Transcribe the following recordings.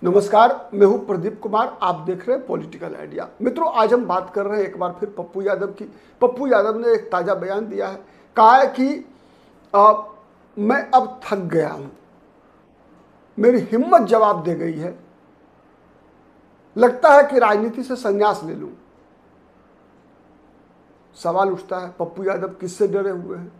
नमस्कार, मैं हूं प्रदीप कुमार। आप देख रहे हैं पॉलिटिकल आइडिया। मित्रों, आज हम बात कर रहे हैं एक बार फिर पप्पू यादव की। पप्पू यादव ने एक ताज़ा बयान दिया है। कहा है कि मैं अब थक गया हूं, मेरी हिम्मत जवाब दे गई है, लगता है कि राजनीति से संन्यास ले लूं। सवाल उठता है, पप्पू यादव किससे डरे हुए हैं?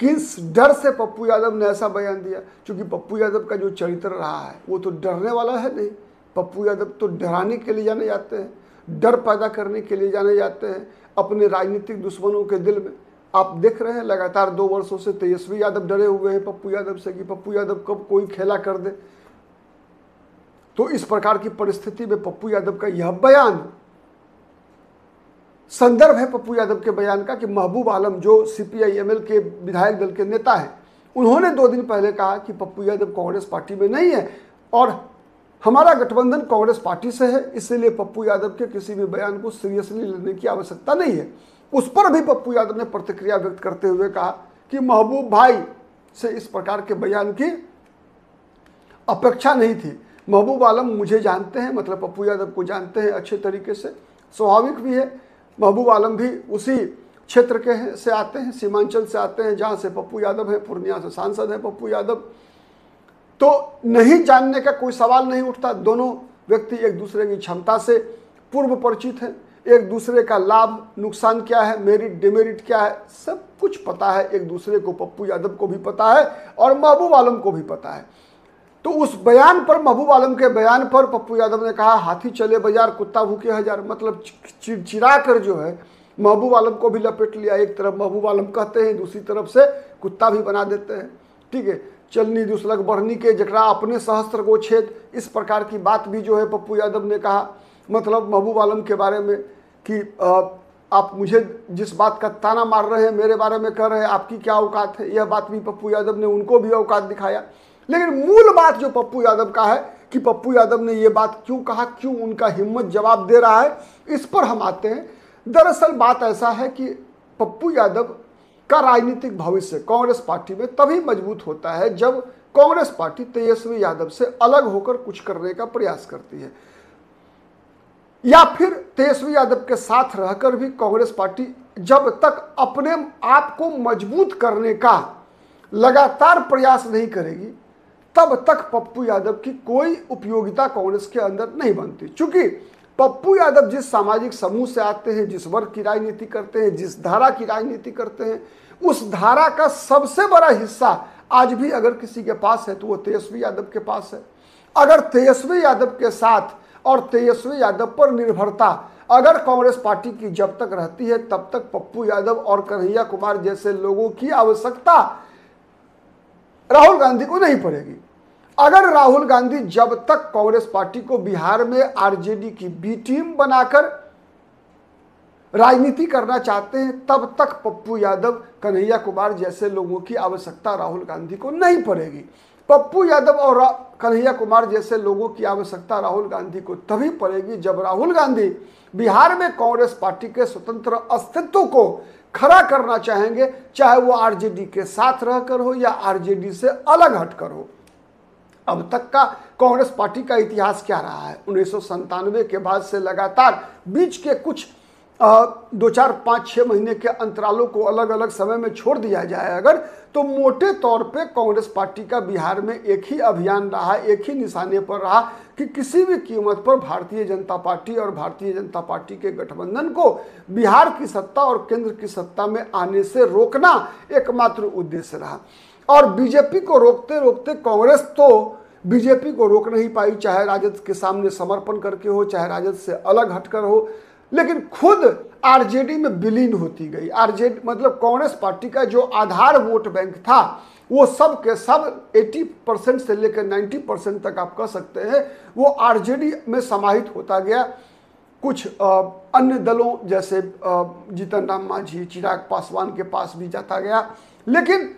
किस डर से पप्पू यादव ने ऐसा बयान दिया? क्योंकि पप्पू यादव का जो चरित्र रहा है वो तो डरने वाला है नहीं। पप्पू यादव तो डराने के लिए जाने जाते हैं, डर पैदा करने के लिए जाने जाते हैं अपने राजनीतिक दुश्मनों के दिल में। आप देख रहे हैं लगातार 2 वर्षों से तेजस्वी यादव डरे हुए हैं पप्पू यादव से कि पप्पू यादव कब कोई खेला कर दे। तो इस प्रकार की परिस्थिति में पप्पू यादव का यह बयान संदर्भ है पप्पू यादव के बयान का कि महबूब आलम जो सीपीआई-एमएल के विधायक दल के नेता हैं, उन्होंने 2 दिन पहले कहा कि पप्पू यादव कांग्रेस पार्टी में नहीं है और हमारा गठबंधन कांग्रेस पार्टी से है, इसलिए पप्पू यादव के किसी भी बयान को सीरियसली लेने की आवश्यकता नहीं है। उस पर भी पप्पू यादव ने प्रतिक्रिया व्यक्त करते हुए कहा कि महबूब भाई से इस प्रकार के बयान की अपेक्षा नहीं थी। महबूब आलम मुझे जानते हैं, मतलब पप्पू यादव को जानते हैं अच्छे तरीके से, स्वाभाविक भी है। महबूब आलम भी उसी क्षेत्र के से आते हैं, सीमांचल से आते हैं जहां से पप्पू यादव है, पूर्णिया से सांसद है पप्पू यादव। तो नहीं जानने का कोई सवाल नहीं उठता। दोनों व्यक्ति एक दूसरे की क्षमता से पूर्व परिचित हैं, एक दूसरे का लाभ नुकसान क्या है, मेरिट डिमेरिट क्या है, सब कुछ पता है एक दूसरे को। पप्पू यादव को भी पता है और महबूब आलम को भी पता है। तो उस बयान पर, महबूब आलम के बयान पर पप्पू यादव ने कहा हाथी चले बाजार कुत्ता भूखे हजार, मतलब चिड़चिड़ा कर जो है महबूब आलम को भी लपेट लिया। एक तरफ महबूब आलम कहते हैं, दूसरी तरफ से कुत्ता भी बना देते हैं। ठीक है, चलनी दुसलक बढ़नी के जकरा अपने सहस्त्र को छेद, इस प्रकार की बात भी जो है पप्पू यादव ने कहा। मतलब महबूब आलम के बारे में कि आप मुझे जिस बात का ताना मार रहे हैं, मेरे बारे में कह रहे हैं, आपकी क्या औकात है, यह बात भी पप्पू यादव ने उनको भी औकात दिखाया। लेकिन मूल बात जो पप्पू यादव का है कि पप्पू यादव ने ये बात क्यों कहा, क्यों उनका हिम्मत जवाब दे रहा है, इस पर हम आते हैं। दरअसल बात ऐसा है कि पप्पू यादव का राजनीतिक भविष्य कांग्रेस पार्टी में तभी मजबूत होता है जब कांग्रेस पार्टी तेजस्वी यादव से अलग होकर कुछ करने का प्रयास करती है, या फिर तेजस्वी यादव के साथ रहकर भी कांग्रेस पार्टी जब तक अपने आप को मजबूत करने का लगातार प्रयास नहीं करेगी, तब तक पप्पू यादव की कोई उपयोगिता कांग्रेस के अंदर नहीं बनती। चूंकि पप्पू यादव जिस सामाजिक समूह से आते हैं, जिस वर्ग की राजनीति करते हैं, जिस धारा की राजनीति करते हैं, उस धारा का सबसे बड़ा हिस्सा आज भी अगर किसी के पास है तो वो तेजस्वी यादव के पास है। अगर तेजस्वी यादव के साथ और तेजस्वी यादव पर निर्भरता अगर कांग्रेस पार्टी की जब तक रहती है, तब तक पप्पू यादव और कन्हैया कुमार जैसे लोगों की आवश्यकता राहुल गांधी को नहीं पड़ेगी। अगर राहुल गांधी जब तक कांग्रेस पार्टी को बिहार में आरजेडी की बी टीम बनाकर राजनीति करना चाहते हैं, तब तक पप्पू यादव, कन्हैया कुमार जैसे लोगों की आवश्यकता राहुल गांधी को नहीं पड़ेगी। पप्पू यादव और कन्हैया कुमार जैसे लोगों की आवश्यकता राहुल गांधी को तभी पड़ेगी जब राहुल गांधी बिहार में कांग्रेस पार्टी के स्वतंत्र अस्तित्व को खड़ा करना चाहेंगे, चाहे वो आरजेडी के साथ रहकर हो या आरजेडी से अलग हटकर हो। अब तक का कांग्रेस पार्टी का इतिहास क्या रहा है? 1997 के बाद से लगातार बीच के कुछ 2, 4, 5, 6 महीने के अंतरालों को अलग अलग समय में छोड़ दिया जाए अगर, तो मोटे तौर पे कांग्रेस पार्टी का बिहार में एक ही अभियान रहा, एक ही निशाने पर रहा कि किसी भी कीमत पर भारतीय जनता पार्टी और भारतीय जनता पार्टी के गठबंधन को बिहार की सत्ता और केंद्र की सत्ता में आने से रोकना एकमात्र उद्देश्य रहा। और बीजेपी को रोकते रोकते कांग्रेस तो बीजेपी को रोक नहीं पाई, चाहे राजद के सामने समर्पण करके हो, चाहे राजद से अलग हटकर हो, लेकिन खुद आरजेडी में विलीन होती गई। आरजेडी मतलब कांग्रेस पार्टी का जो आधार वोट बैंक था, वो सब के सब 80% से लेकर 90% तक आप कह सकते हैं वो आरजेडी में समाहित होता गया। कुछ अन्य दलों जैसे जीतन राम मांझी, चिराग पासवान के पास भी जाता गया, लेकिन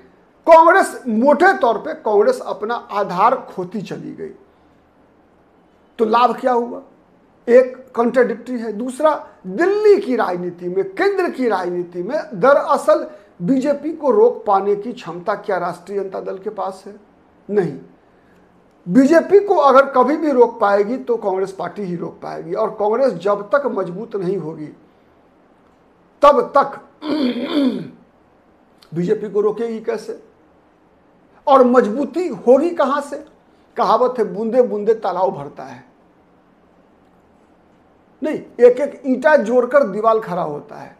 कांग्रेस मोटे तौर पे कांग्रेस अपना आधार खोती चली गई। तो लाभ क्या हुआ? एक कॉन्ट्राडिक्टरी है। दूसरा, दिल्ली की राजनीति में, केंद्र की राजनीति में दरअसल बीजेपी को रोक पाने की क्षमता क्या राष्ट्रीय जनता दल के पास है? नहीं। बीजेपी को अगर कभी भी रोक पाएगी तो कांग्रेस पार्टी ही रोक पाएगी, और कांग्रेस जब तक मजबूत नहीं होगी तब तक बीजेपी को रोकेगी कैसे, और मजबूती होगी कहां से। कहावत है बूंदे बूंदे तालाब भरता है, नहीं, एक एक ईंटा जोड़कर दीवार खड़ा होता है।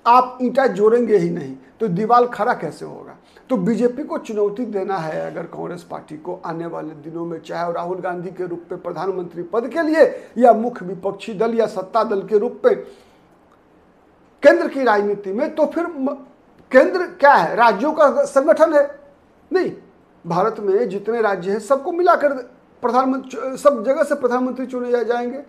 आप ईंटा जोड़ेंगे ही नहीं तो दीवार खड़ा कैसे होगा। तो बीजेपी को चुनौती देना है अगर कांग्रेस पार्टी को आने वाले दिनों में, चाहे राहुल गांधी के रूप में प्रधानमंत्री पद के लिए या मुख्य विपक्षी दल या सत्ता दल के रूप में केंद्र की राजनीति में, तो फिर केंद्र क्या है, राज्यों का संगठन है। नहीं, भारत में जितने राज्य हैं सबको मिलाकर प्रधानमंत्री, सब जगह से प्रधानमंत्री चुने जाएंगे।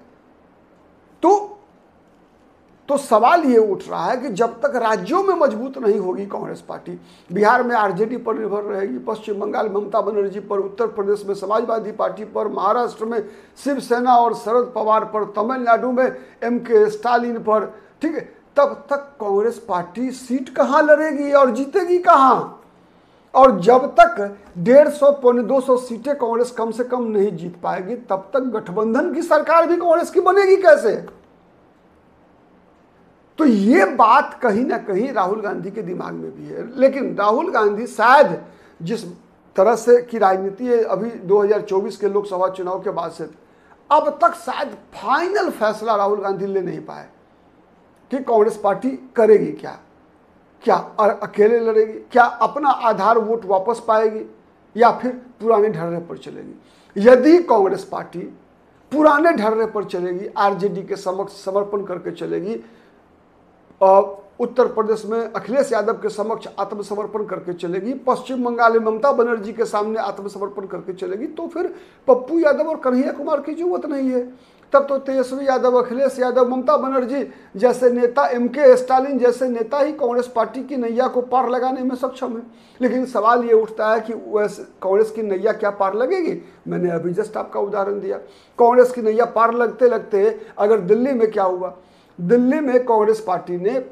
तो सवाल ये उठ रहा है कि जब तक राज्यों में मजबूत नहीं होगी कांग्रेस पार्टी, बिहार में आरजेडी पर निर्भर रहेगी, पश्चिम बंगाल ममता बनर्जी पर, उत्तर प्रदेश में समाजवादी पार्टी पर, महाराष्ट्र में शिवसेना और शरद पवार पर, तमिलनाडु में MK स्टालिन पर, ठीक है, तब तक कांग्रेस पार्टी सीट कहां लड़ेगी और जीतेगी कहां। और जब तक 150 पौने 200 सीटें कांग्रेस कम से कम नहीं जीत पाएगी तब तक गठबंधन की सरकार भी कांग्रेस की बनेगी कैसे। तो ये बात कहीं ना कहीं राहुल गांधी के दिमाग में भी है, लेकिन राहुल गांधी शायद जिस तरह से की राजनीति है अभी 2024 के लोकसभा चुनाव के बाद से अब तक शायद फाइनल फैसला राहुल गांधी ले नहीं पाए कि कांग्रेस पार्टी करेगी क्या, क्या अकेले लड़ेगी, क्या अपना आधार वोट वापस पाएगी या फिर पुराने ढर्रे पर चलेगी। यदि कांग्रेस पार्टी पुराने ढर्रे पर चलेगी, आरजेडी के समक्ष समर्पण करके चलेगी, उत्तर प्रदेश में अखिलेश यादव के समक्ष आत्मसमर्पण करके चलेगी, पश्चिम बंगाल में ममता बनर्जी के सामने आत्मसमर्पण करके चलेगी, तो फिर पप्पू यादव और कन्हैया कुमार की जरूरत नहीं है। तब तो तेजस्वी यादव, अखिलेश यादव, ममता बनर्जी जैसे नेता, MK स्टालिन जैसे नेता ही कांग्रेस पार्टी की नैया को पार लगाने में सक्षम है। लेकिन सवाल ये उठता है कि वैसे कांग्रेस की नैया क्या पार लगेगी। मैंने अभी जस्ट आपका उदाहरण दिया, कांग्रेस की नैया पार लगते लगते अगर दिल्ली में क्या हुआ, दिल्ली में कांग्रेस पार्टी ने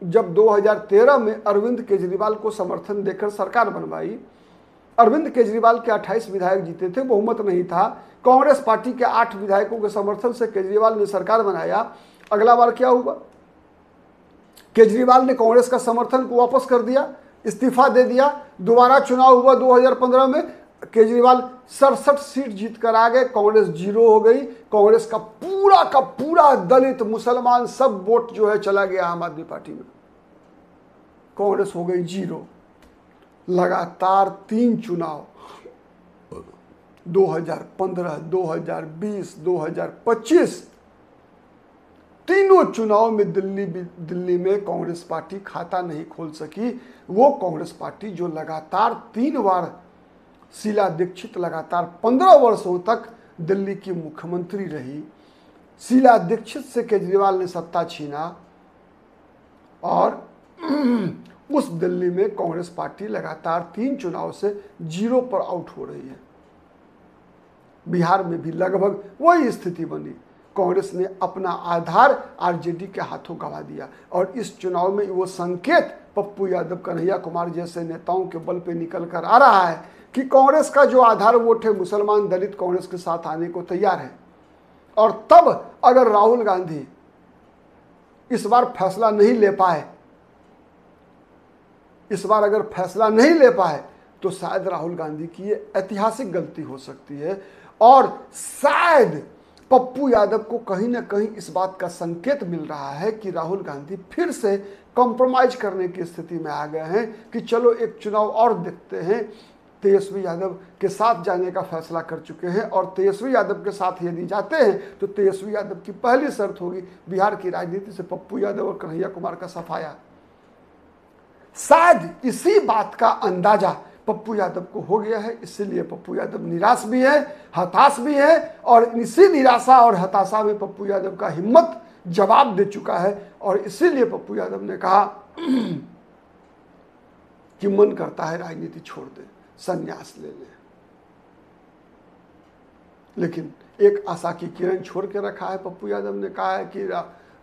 जब 2013 में अरविंद केजरीवाल को समर्थन देकर सरकार बनवाई, अरविंद केजरीवाल के 28 विधायक जीते थे, बहुमत नहीं था, कांग्रेस पार्टी के 8 विधायकों के समर्थन से केजरीवाल ने सरकार बनाया। अगला बार क्या हुआ, केजरीवाल ने कांग्रेस का समर्थन को वापस कर दिया, इस्तीफा दे दिया, दोबारा चुनाव हुआ 2015 में, केजरीवाल 67 सीट जीत कर आ गए, कांग्रेस 0 हो गई। कांग्रेस का पूरा दलित मुसलमान सब वोट जो है चला गया आम आदमी पार्टी में, कांग्रेस हो गई 0। लगातार 3 चुनाव 2015, 2020, 2025 तीनों चुनाव में दिल्ली में कांग्रेस पार्टी खाता नहीं खोल सकी। वो कांग्रेस पार्टी जो लगातार 3 बार, शीला दीक्षित लगातार 15 वर्षों तक दिल्ली की मुख्यमंत्री रही, शीला दीक्षित से केजरीवाल ने सत्ता छीना और उस दिल्ली में कांग्रेस पार्टी लगातार 3 चुनाव से 0 पर आउट हो रही है। बिहार में भी लगभग वही स्थिति बनी, कांग्रेस ने अपना आधार आरजेडी के हाथों गंवा दिया। और इस चुनाव में वो संकेत पप्पू यादव, कन्हैया कुमार जैसे नेताओं के बल पे निकल कर आ रहा है कि कांग्रेस का जो आधार वोट है, मुसलमान दलित कांग्रेस के साथ आने को तैयार है। और तब अगर राहुल गांधी इस बार फैसला नहीं ले पाए, इस बार अगर फैसला नहीं ले पाए तो शायद राहुल गांधी की ये ऐतिहासिक गलती हो सकती है। और शायद पप्पू यादव को कहीं ना कहीं इस बात का संकेत मिल रहा है कि राहुल गांधी फिर से कॉम्प्रोमाइज करने की स्थिति में आ गए हैं कि चलो एक चुनाव और देखते हैं। तेजस्वी यादव के साथ जाने का फैसला कर चुके हैं और तेजस्वी यादव के साथ यदि जाते हैं तो तेजस्वी यादव की पहली शर्त होगी बिहार की राजनीति से पप्पू यादव और कन्हैया कुमार का सफाया। शायद इसी बात का अंदाजा पप्पू यादव को हो गया है, इसीलिए पप्पू यादव निराश भी है, हताश भी है। और इसी निराशा और हताशा में पप्पू यादव का हिम्मत जवाब दे चुका है और इसीलिए पप्पू यादव ने कहा कि मन करता है राजनीति छोड़ दे, संन्यास ले ले। लेकिन एक आशा की किरण छोड़ के रखा है। पप्पू यादव ने कहा है कि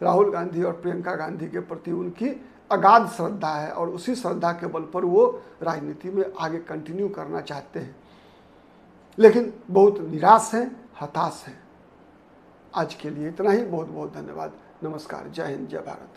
राहुल गांधी और प्रियंका गांधी के प्रति उनकी अगाध श्रद्धा है और उसी श्रद्धा के बल पर वो राजनीति में आगे कंटिन्यू करना चाहते हैं। लेकिन बहुत निराश हैं, हताश हैं। आज के लिए इतना ही। बहुत बहुत धन्यवाद। नमस्कार। जय हिंद, जय भारत।